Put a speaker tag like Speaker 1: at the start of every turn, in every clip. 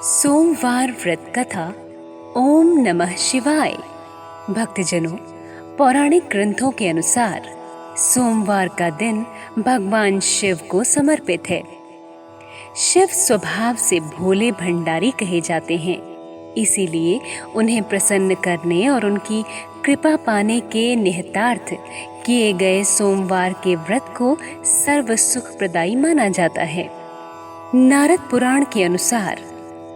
Speaker 1: सोमवार व्रत कथा। ओम नमः शिवाय। भक्तजनों, पौराणिक ग्रंथों के अनुसार सोमवार का दिन भगवान शिव को समर्पित है। शिव स्वभाव से भोले भंडारी कहे जाते हैं, इसीलिए उन्हें प्रसन्न करने और उनकी कृपा पाने के निहितार्थ किए गए सोमवार के व्रत को सर्व सुख प्रदायी माना जाता है। नारद पुराण के अनुसार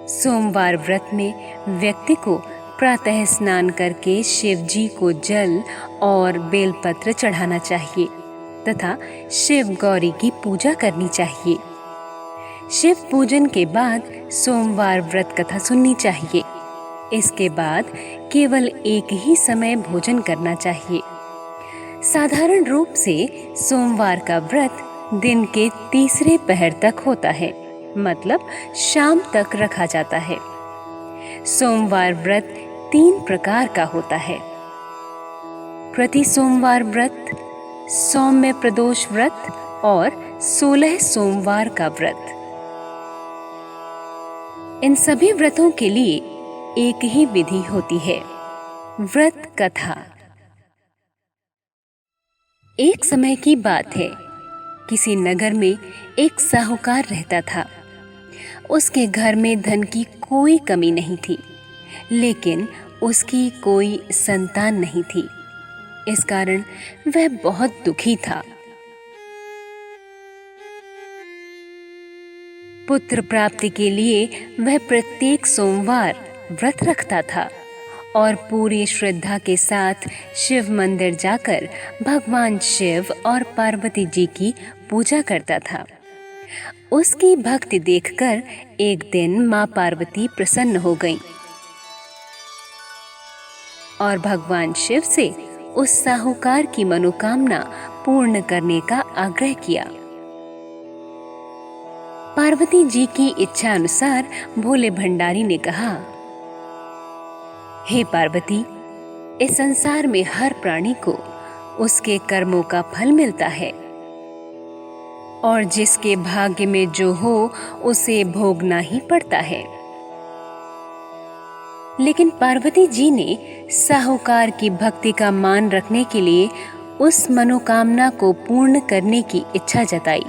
Speaker 1: सोमवार व्रत में व्यक्ति को प्रातः स्नान करके शिव जी को जल और बेलपत्र चढ़ाना चाहिए तथा शिव गौरी की पूजा करनी चाहिए। शिव पूजन के बाद सोमवार व्रत कथा सुननी चाहिए। इसके बाद केवल एक ही समय भोजन करना चाहिए। साधारण रूप से सोमवार का व्रत दिन के तीसरे पहर तक होता है, मतलब शाम तक रखा जाता है। सोमवार व्रत 3 प्रकार का होता है: प्रति सोमवार व्रत, सौम्य प्रदोष व्रत और 16 सोमवार का व्रत। इन सभी व्रतों के लिए एक ही विधि होती है, व्रत कथा। एक समय की बात है, किसी नगर में एक साहूकार रहता था। उसके घर में धन की कोई कमी नहीं थी, लेकिन उसकी कोई संतान नहीं थी। इस कारण वह बहुत दुखी था। पुत्र प्राप्ति के लिए वह प्रत्येक सोमवार व्रत रखता था और पूरी श्रद्धा के साथ शिव मंदिर जाकर भगवान शिव और पार्वती जी की पूजा करता था। उसकी भक्ति देखकर एक दिन मां पार्वती प्रसन्न हो गईं और भगवान शिव से उस साहूकार की मनोकामना पूर्ण करने का आग्रह किया। पार्वती जी की इच्छा अनुसार भोले भंडारी ने कहा, हे पार्वती, इस संसार में हर प्राणी को उसके कर्मों का फल मिलता है और जिसके भाग्य में जो हो उसे भोगना ही पड़ता है। लेकिन पार्वती जी ने साहूकार की भक्ति का मान रखने के लिए उस मनोकामना को पूर्ण करने की इच्छा जताई।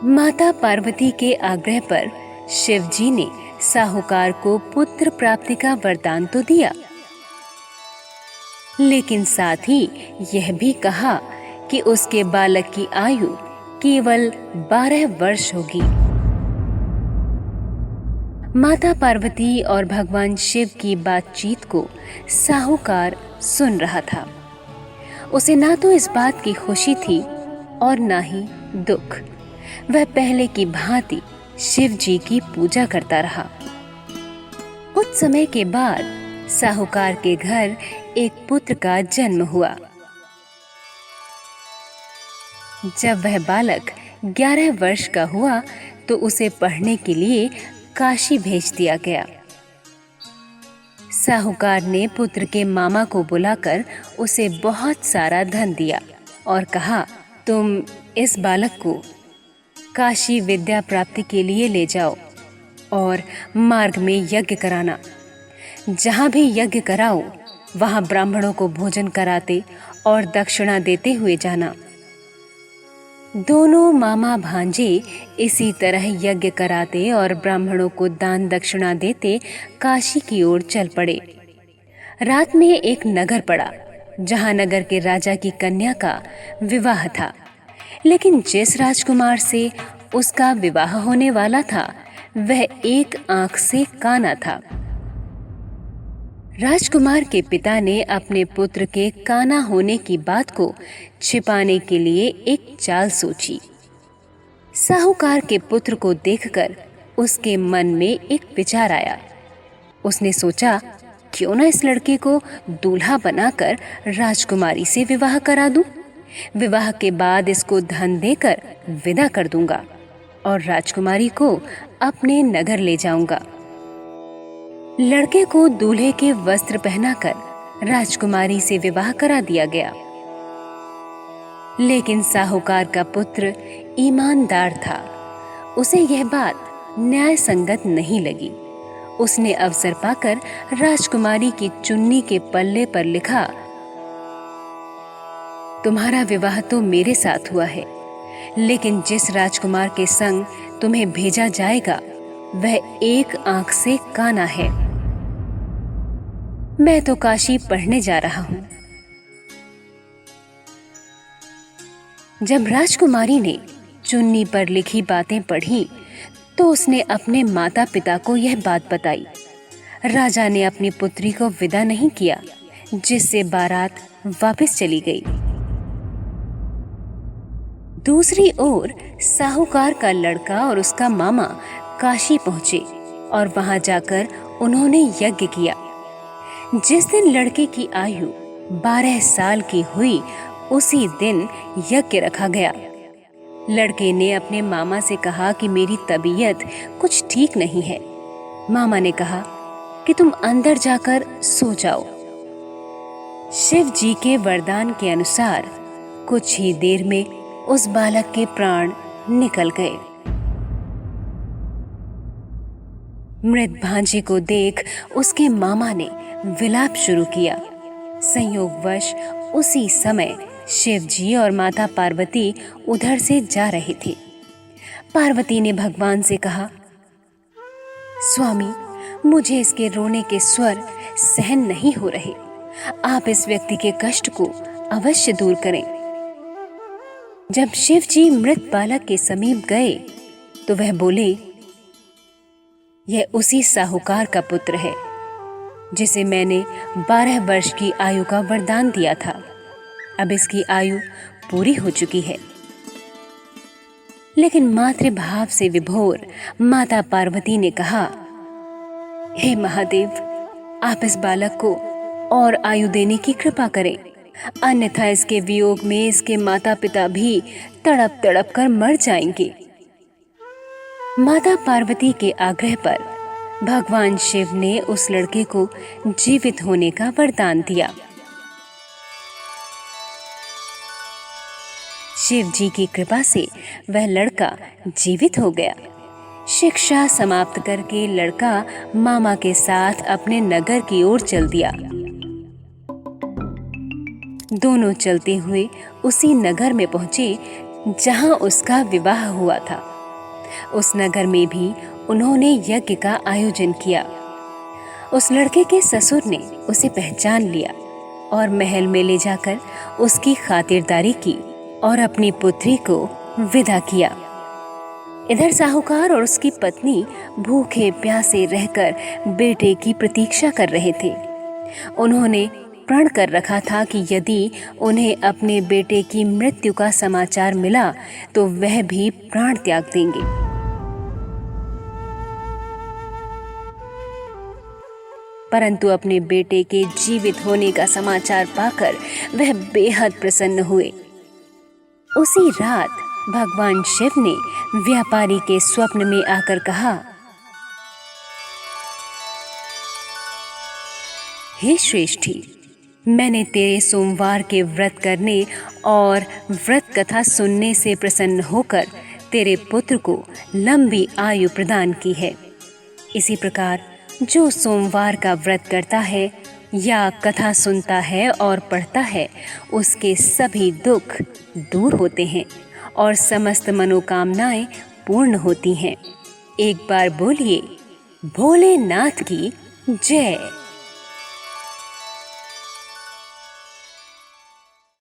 Speaker 1: माता पार्वती के आग्रह पर शिव जी ने साहूकार को पुत्र प्राप्ति का वरदान तो दिया, लेकिन साथ ही यह भी कहा कि उसके बालक की आयु केवल 12 वर्ष होगी। माता पार्वती और भगवान शिव की बातचीत को साहूकार सुन रहा था। उसे ना तो इस बात की खुशी थी और ना ही दुख। वह पहले की भांति शिव जी की पूजा करता रहा। कुछ समय के बाद साहूकार के घर एक पुत्र का जन्म हुआ। जब वह बालक 11 वर्ष का हुआ तो उसे पढ़ने के लिए काशी भेज दिया गया। साहूकार ने पुत्र के मामा को बुलाकर उसे बहुत सारा धन दिया और कहा, तुम इस बालक को काशी विद्या प्राप्ति के लिए ले जाओ और मार्ग में यज्ञ कराना। जहाँ भी यज्ञ कराओ वहाँ ब्राह्मणों को भोजन कराते और दक्षिणा देते हुए जाना। दोनों मामा भांजे इसी तरह यज्ञ कराते और ब्राह्मणों को दान दक्षिणा देते काशी की ओर चल पड़े। रात में एक नगर पड़ा, जहाँ नगर के राजा की कन्या का विवाह था, लेकिन जिस राजकुमार से उसका विवाह होने वाला था वह एक आंख से काना था। राजकुमार के पिता ने अपने पुत्र के काना होने की बात को छिपाने के लिए एक चाल सोची। साहूकार के पुत्र को देखकर उसके मन में एक विचार आया। उसने सोचा, क्यों ना इस लड़के को दूल्हा बनाकर राजकुमारी से विवाह करा दूं। विवाह के बाद इसको धन देकर विदा कर दूंगा और राजकुमारी को अपने नगर ले जाऊंगा। लड़के को दूल्हे के वस्त्र पहनाकर राजकुमारी से विवाह करा दिया गया। लेकिन साहूकार का पुत्र ईमानदार था। उसे यह बात न्याय संगत नहीं लगी। उसने अवसर पाकर राजकुमारी की चुन्नी के पल्ले पर लिखा, तुम्हारा विवाह तो मेरे साथ हुआ है, लेकिन जिस राजकुमार के संग तुम्हें भेजा जाएगा वह एक आंख से काना है। मैं तो काशी पढ़ने जा रहा हूं। जब राजकुमारी ने चुन्नी पर लिखी बातें पढ़ी तो उसने अपने माता पिता को यह बात बताई। राजा ने अपनी पुत्री को विदा नहीं किया, जिससे बारात वापस चली गई। दूसरी ओर साहूकार का लड़का और उसका मामा काशी पहुंचे और वहां जाकर उन्होंने यज्ञ किया। जिस दिन लड़के की आयु 12 साल की हुई उसी दिन यज्ञ रखा गया। लड़के ने अपने मामा से कहा कि मेरी तबीयत कुछ ठीक नहीं है। मामा ने कहा कि तुम अंदर जाकर सो जाओ। शिव जी के वरदान के अनुसार कुछ ही देर में उस बालक के प्राण निकल गए। मृत भांजे को देख उसके मामा ने विलाप शुरू किया। संयोगवश उसी समय शिव जी और माता पार्वती उधर से जा रहे थे। पार्वती ने भगवान से कहा, स्वामी, मुझे इसके रोने के स्वर सहन नहीं हो रहे। आप इस व्यक्ति के कष्ट को अवश्य दूर करें। जब शिव जी मृत बालक के समीप गए तो वह बोले, यह उसी साहूकार का पुत्र है जिसे मैंने 12 वर्ष की आयु का वरदान दिया था। अब इसकी आयु पूरी हो चुकी है। लेकिन मातृभाव से विभोर माता पार्वती ने कहा, हे महादेव, आप इस बालक को और आयु देने की कृपा करें, अन्यथा इसके वियोग में इसके माता पिता भी तड़प तड़प कर मर जाएंगे। माता पार्वती के आग्रह पर भगवान शिव ने उस लड़के को जीवित होने का वरदान दिया। शिव जी की कृपा से वह लड़का जीवित हो गया। शिक्षा समाप्त करके लड़का मामा के साथ अपने नगर की ओर चल दिया। दोनों चलते हुए उसी नगर में पहुंचे जहां उसका विवाह हुआ था। उस नगर में भी उन्होंने यज्ञ का आयोजन किया। उस लड़के के ससुर ने उसे पहचान लिया और महल में ले जाकर उसकी खातिरदारी की और अपनी पुत्री को विदा किया। इधर साहूकार और उसकी पत्नी भूखे प्यासे रहकर बेटे की प्रतीक्षा कर रहे थे। उन्होंने प्रण कर रखा था कि यदि उन्हें अपने बेटे की मृत्यु का समाचार मिला तो वह भी प्राण त्याग देंगे। परंतु अपने बेटे के जीवित होने का समाचार पाकर वह बेहद प्रसन्न हुए। उसी रात भगवान शिव ने व्यापारी के स्वप्न में आकर कहा, हे श्रेष्ठी, मैंने तेरे सोमवार के व्रत करने और व्रत कथा सुनने से प्रसन्न होकर तेरे पुत्र को लंबी आयु प्रदान की है। इसी प्रकार जो सोमवार का व्रत करता है या कथा सुनता है और पढ़ता है, उसके सभी दुख दूर होते हैं और समस्त मनोकामनाएं पूर्ण होती हैं। एक बार बोलिए, भोलेनाथ की जय।